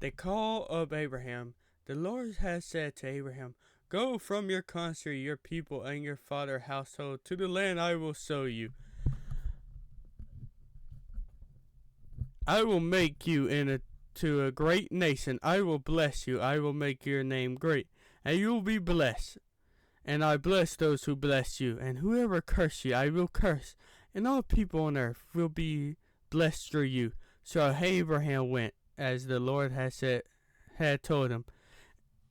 The call of Abraham. The Lord has said to Abraham, "Go from your country, your people, and your father's household to the land I will show you. I will make you into a great nation. I will bless you. I will make your name great, and you will be blessed. And I bless those who bless you, and whoever curse you, I will curse. And all people on earth will be blessed through you." So Abraham went, as the Lord had told him,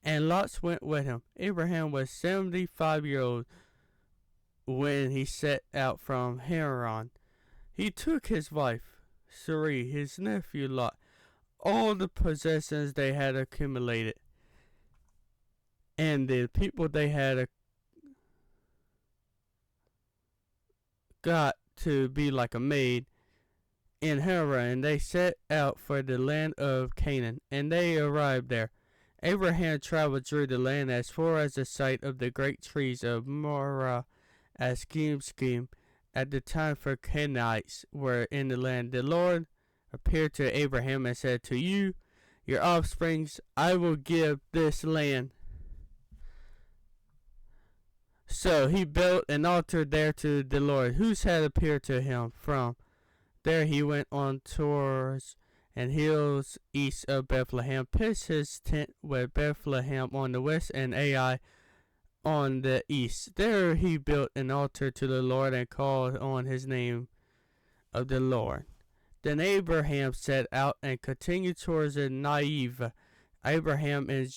and Lot went with him. Abraham was 75 years old when he set out from Haran. He took his wife, Sarai, his nephew Lot, all the possessions they had accumulated, and the people they had got to be like a maid in Haran, and they set out for the land of Canaan, and they arrived there. Abraham traveled through the land as far as the site of the great trees of Morah, as scheme. At the time for Canaanites were in the land, the Lord appeared to Abraham and said, "To you, your offsprings, I will give this land." So he built an altar there to the Lord, whose had appeared to him. From there he went on towards and hills east of Bethlehem, pitched his tent with Bethlehem on the west and Ai on the east. There he built an altar to the Lord and called on his name of the Lord. Then Abraham set out and continued towards the Negev. Abraham in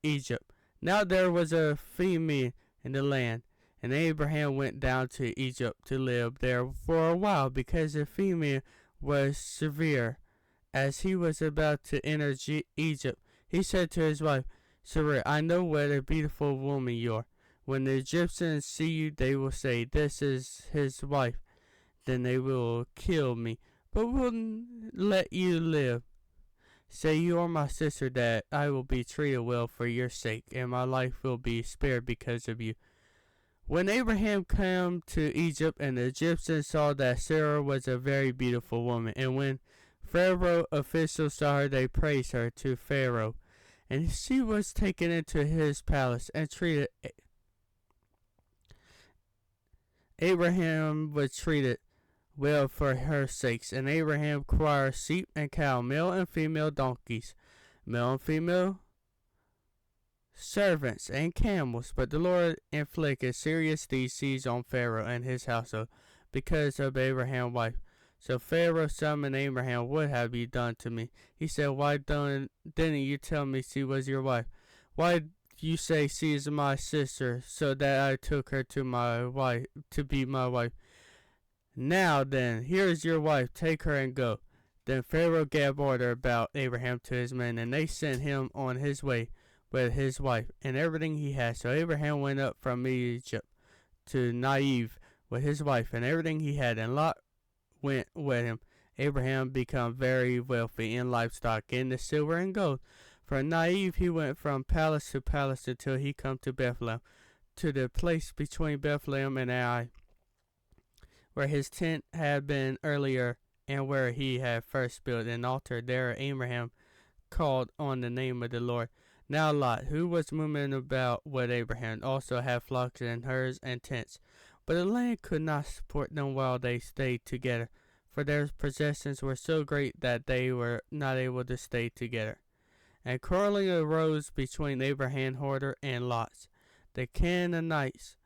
Egypt. Now there was a female in the land, and Abraham went down to Egypt to live there for a while, because the female was severe. As he was about to enter Egypt, he said to his wife, "Sarai, I know what a beautiful woman you are. When the Egyptians see you, they will say, 'This is his wife.' Then they will kill me, but will let you live. Say you are my sister, that I will be treated well for your sake, and my life will be spared because of you." When Abraham came to Egypt, and the Egyptians saw that Sarah was a very beautiful woman, and when Pharaoh officials saw her, they praised her to Pharaoh, and she was taken into his palace and treated. Abraham was treated well for her sakes, and Abraham acquired sheep and cow, male and female donkeys, male and female servants, and camels. But the Lord inflicted serious disease on Pharaoh and his household because of Abraham's wife. So Pharaoh summoned Abraham. "What have you done to me?" He said, "Why didn't you tell me she was your wife? Why you say she is my sister, so that I took her to be my wife? Now then, here is your wife. Take her and go." Then Pharaoh gave order about Abraham to his men, and they sent him on his way with his wife and everything he had. So Abraham went up from Egypt to Negev with his wife and everything he had, and Lot went with him. Abraham became very wealthy in livestock, in the silver and gold. From Negev he went from palace to palace until he come to Bethlehem, to the place between Bethlehem and Ai, where his tent had been earlier, and where he had first built an altar. There Abraham called on the name of the Lord. Now Lot, who was moving about with Abraham, also had flocks and herds and tents, but the land could not support them while they stayed together, for their possessions were so great that they were not able to stay together. And quarreling arose between Abraham's hoarder and Lot's. The Canaanites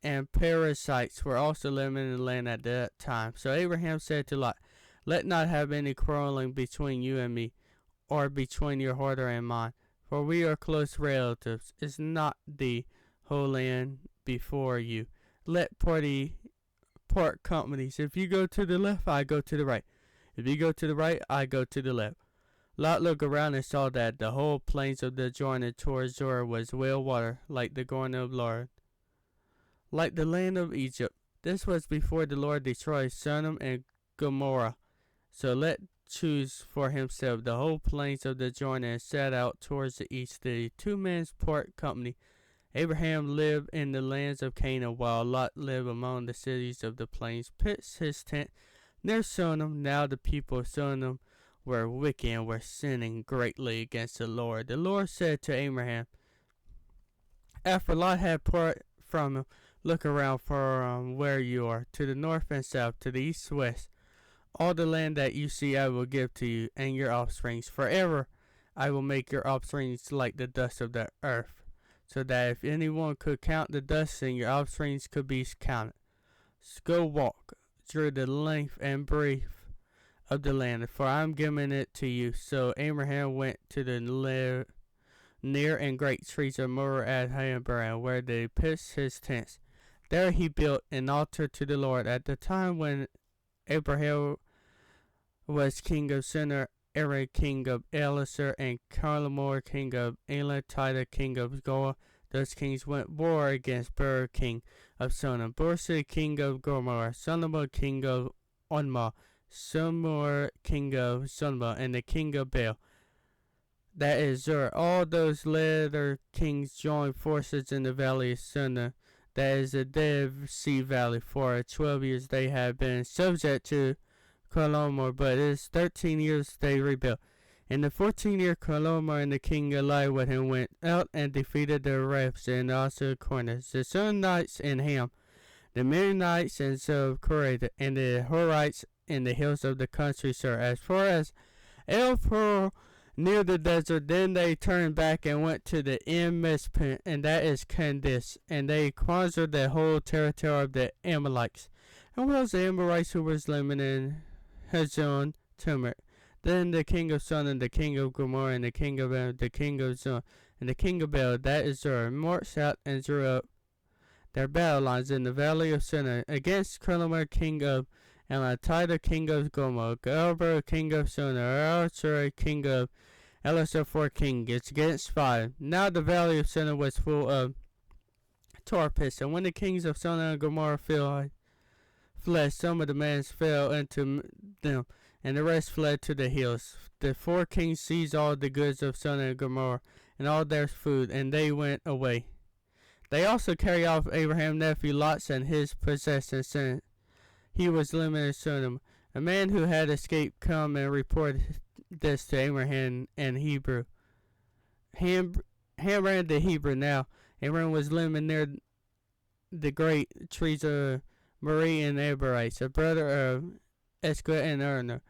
and Perizzites were also living in the land at that time. So Abraham said to Lot, "Let not have any quarreling between you and me, or between your hoarder and mine, for we are close relatives. Is not the whole land before you? Let part companies. If you go to the left, I go to the right. If you go to the right, I go to the left." Lot looked around and saw that the whole plains of the Jordan towards Zoar was well watered, like the Jordan of Lord, like the land of Egypt. This was before the Lord destroyed Sodom and Gomorrah. So Lot chose for himself the whole plains of the Jordan and set out towards the east. The two men's part company. Abraham lived in the lands of Canaan, while Lot lived among the cities of the plains, pitched his tent near Sodom. Now the people of Sodom were wicked and were sinning greatly against the Lord. The Lord said to Abraham, after Lot had part from him, look around from where you are, to the north and south, to the east and west. All the land that you see I will give to you and your offsprings forever. I will make your offsprings like the dust of the earth, so that if anyone could count the dust, then your offsprings could be counted. So go walk through the length and breadth of the land, for I am giving it to you. So Abraham went to the near and great trees of Mor at Abram, where they pitched his tents. There he built an altar to the Lord. At the time when Abraham was king of Sinner, Aaron king of Elisar, and Carlamor king of Elatida king of Goa, those kings went war against Bur king of Sodom, Borsa king of Gomorrah, Solomon king of Onma, Somor king of Sunma, and the king of Baal, that is Zur. All those later kings joined forces in the valley of Sunnah, that is the Dead Sea Valley. For 12 years they had been subject to Colomor, but it is 13 years they rebuilt. In the 14th year, Colomor and the king Eli with him went out and defeated the Arabs and also Corners, the Sonnites and Ham, the Midianites and Zocorah, and the Horites in the hills of the country, sir, as far as El Peor near the desert. Then they turned back and went to the Mispin, and that is Candice, and they conquered the whole territory of the Amalekites. And was the Amorites who was living in Hazon Tamar. Then the king of Sodom, the king of Gomorrah, and the king of the king of Zon, and the king of Baal, that is Zur, marched out and drew up their battle lines in the valley of Sinai against Carlamar king of Elatida king of Gomorrah, Galber king of Sodom, Archer king of Elisar for king. It's against 5. Now the valley of Sinai was full of torpors, and when the kings of Sodom and Gomorrah fled, some of the men fell into them, and the rest fled to the hills. The 4 kings seized all the goods of Sodom and Gomorrah and all their food, and they went away. They also carried off Abraham's nephew Lot and his possessions, since he was living in Sodom. A man who had escaped come and reported this to Abraham and Hebrew. Ham ran the Hebrew now. Abraham was living near the great trees of Marie and Abarites, a brother of Esca and Erner,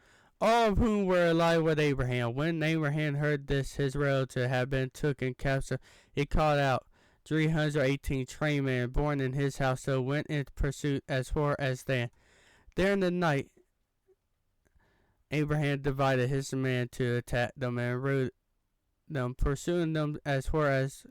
all of whom were alive with Abraham. When Abraham heard this, his relative had been taken captive, he called out 318 trained men born in his house, so went in pursuit as far as Dan. There in the night, Abraham divided his men to attack them and rode them, pursuing them as far as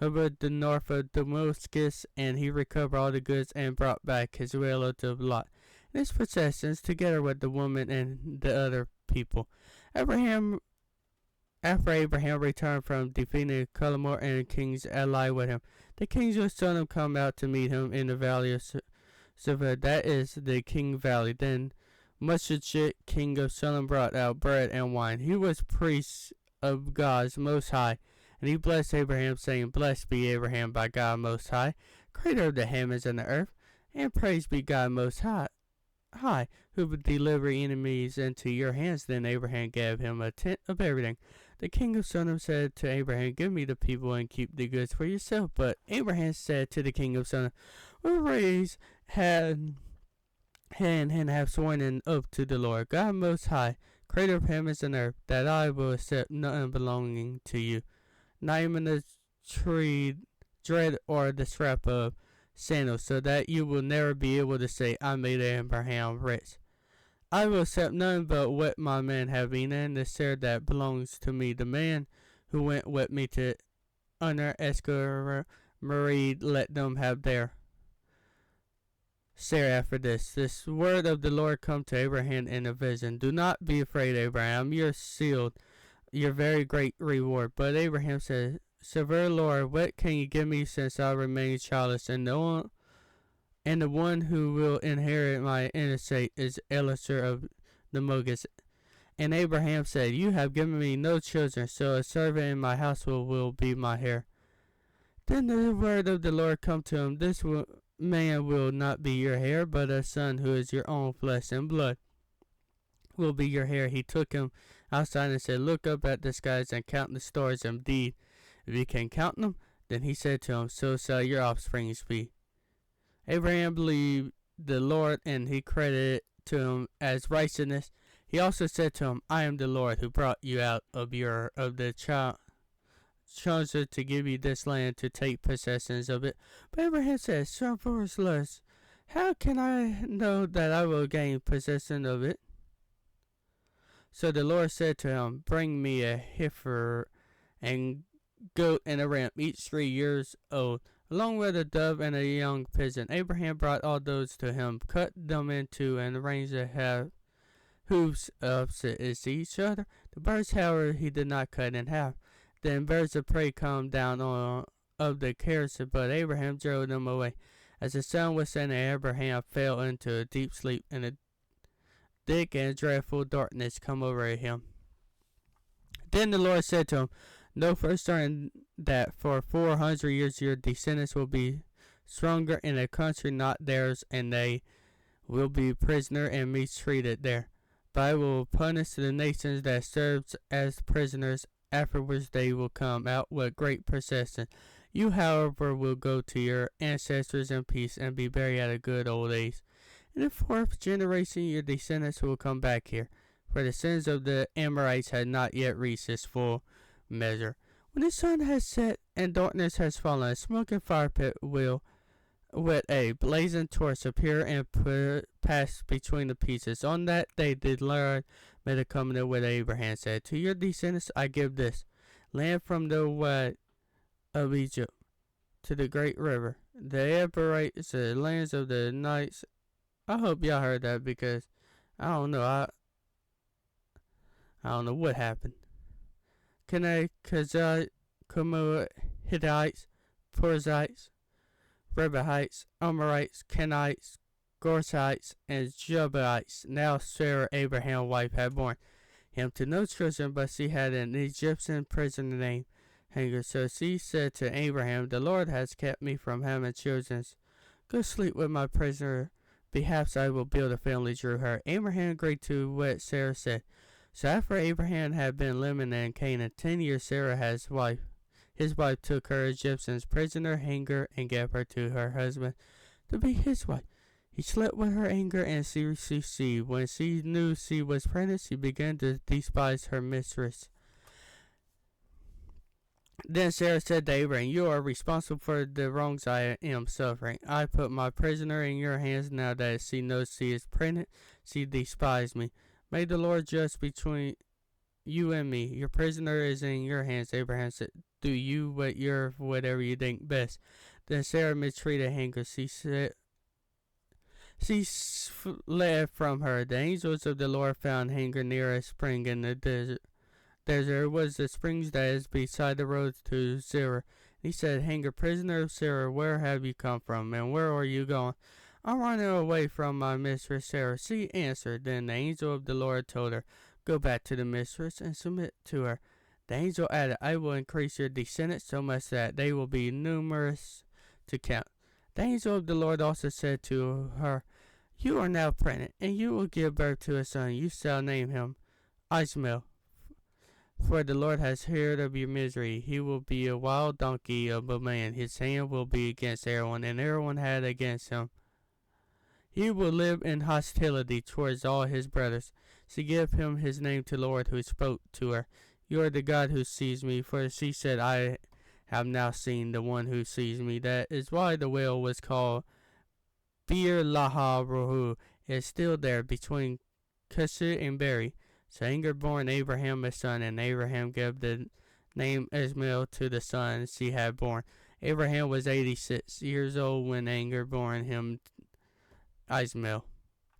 Hubud, the north of Damascus, and he recovered all the goods and brought back his relative Lot and his possessions, together with the woman and the other people. After Abraham returned from defeating Colomor and kings allied with him, the kings of Sodom come out to meet him in the valley of Sivah, that is the King Valley. Then Mushachit, king of Sodom, brought out bread and wine. He was priest of God Most High, and he blessed Abraham, saying, Blessed be Abraham by God Most High, creator of the heavens and the earth, and praised be God Most High, who would deliver enemies into your hands. Then Abraham gave him a tenth of everything. The king of Sodom said to Abraham, Give me the people and keep the goods for yourself. But Abraham said to the king of Sodom, We raise hand and have sworn an oath to the Lord, God Most High, creator of heavens and earth, that I will accept nothing belonging to you, not even the tree dread or the strap of sandals, so that you will never be able to say, I made Abraham rich. I will accept none but what my men have eaten, and the share that belongs to me. The man who went with me to honor Escor Marie, let them have their share after this. This word of the Lord come to Abraham in a vision. Do not be afraid, Abraham. You're sealed your very great reward. But Abraham said, Severe Lord, what can you give me since I remain childless, and the one who will inherit my estate is Elisar of the Mogas. And Abraham said, You have given me no children, so a servant in my household will be my heir. Then the word of the Lord come to him, This man will not be your heir, but a son who is your own flesh and blood will be your heir. He took him outside and said, "Look up at the skies and count the stars. Indeed, if you can count them." Then he said to him, "So shall your offspring be." Abraham believed the Lord, and he credited to him as righteousness. He also said to him, "I am the Lord who brought you out of the chosen to give you this land to take possessions of it." But Abraham said, "Son, how can I know that I will gain possession of it?" So the Lord said to him, "Bring me a heifer and goat and a ram, each 3 years old, along with a dove and a young pigeon." Abraham brought all those to him, cut them in two, and arranged the hooves opposite each other. The birds, however, he did not cut in half. Then birds of prey come down of the carriage, but Abraham drove them away. As the sun was setting, Abraham fell into a deep sleep, and a thick and dreadful darkness come over him. Then the Lord said to him, "Know for certain that for 400 years your descendants will be stronger in a country not theirs, and they will be prisoner and mistreated there. But I will punish the nations that serve as prisoners. Afterwards they will come out with great possession. You, however, will go to your ancestors in peace and be buried at a good old age. In the fourth generation your descendants will come back here, for the sins of the Amorites had not yet reached its full measure. When the sun has set and darkness has fallen, a smoking fire pit will, with a blazing torch, appear and pass between the pieces. On that day the Lord made a covenant with Abraham, said, To your descendants I give this land from the way of Egypt to the great river, the Amorites, the lands of the Nites." I hope y'all heard that, because I don't know. I don't know what happened. Kazite, Kumu, Hittites, Perizzites, Rebahites, Amorites, Kenites, Gorsites, and Jebusites. Now Sarah, Abraham's wife, had borne him to no children, but she had an Egyptian prisoner named Hagar. So she said to Abraham, "The Lord has kept me from having children. Go sleep with my prisoner. Perhaps I will build a family through her." Abraham agreed to what Sarah said. So after Abraham had been living in Canaan 10 years, Sarah, his wife, took her Egyptian prisoner Hagar and gave her to her husband to be his wife. He slept with her Hagar, and she received seed. When she knew she was pregnant, she began to despise her mistress. Then Sarah said to Abraham, "You are responsible for the wrongs I am suffering. I put my prisoner in your hands. Now that she knows she is pregnant, she despises me. May the Lord judge between you and me. Your prisoner is in your hands." Abraham said, "Do you whatever you think best." Then Sarah mistreated Hagar. She fled from her. The angels of the Lord found Hagar near a spring in the desert. There was the springs that is beside the road to Sarah. He said, "Hagar, prisoner of Sarah, where have you come from, and where are you going?" "I'm running away from my mistress Sarah," she answered. Then the angel of the Lord told her, "Go back to the mistress and submit to her." The angel added, "I will increase your descendants so much that they will be numerous to count." The angel of the Lord also said to her, "You are now pregnant, and you will give birth to a son. You shall name him Ishmael. For the Lord has heard of your misery. He will be a wild donkey of a man. His hand will be against Aaron, and Aaron had against him. He will live in hostility towards all his brothers." She gave him his name to the Lord, who spoke to her, "You are the God who sees me." For she said, "I have now seen the one who sees me." That is why the well was called Bir Laha Rohu. It is still there between Kesed and Beri. So Hagar bore Abraham a son, and Abraham gave the name Ishmael to the son she had born. Abraham was 86 years old when Hagar bore him Ishmael.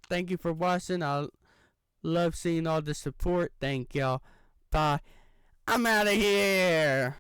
Thank you for watching. I love seeing all the support. Thank y'all. Bye. I'm out of here.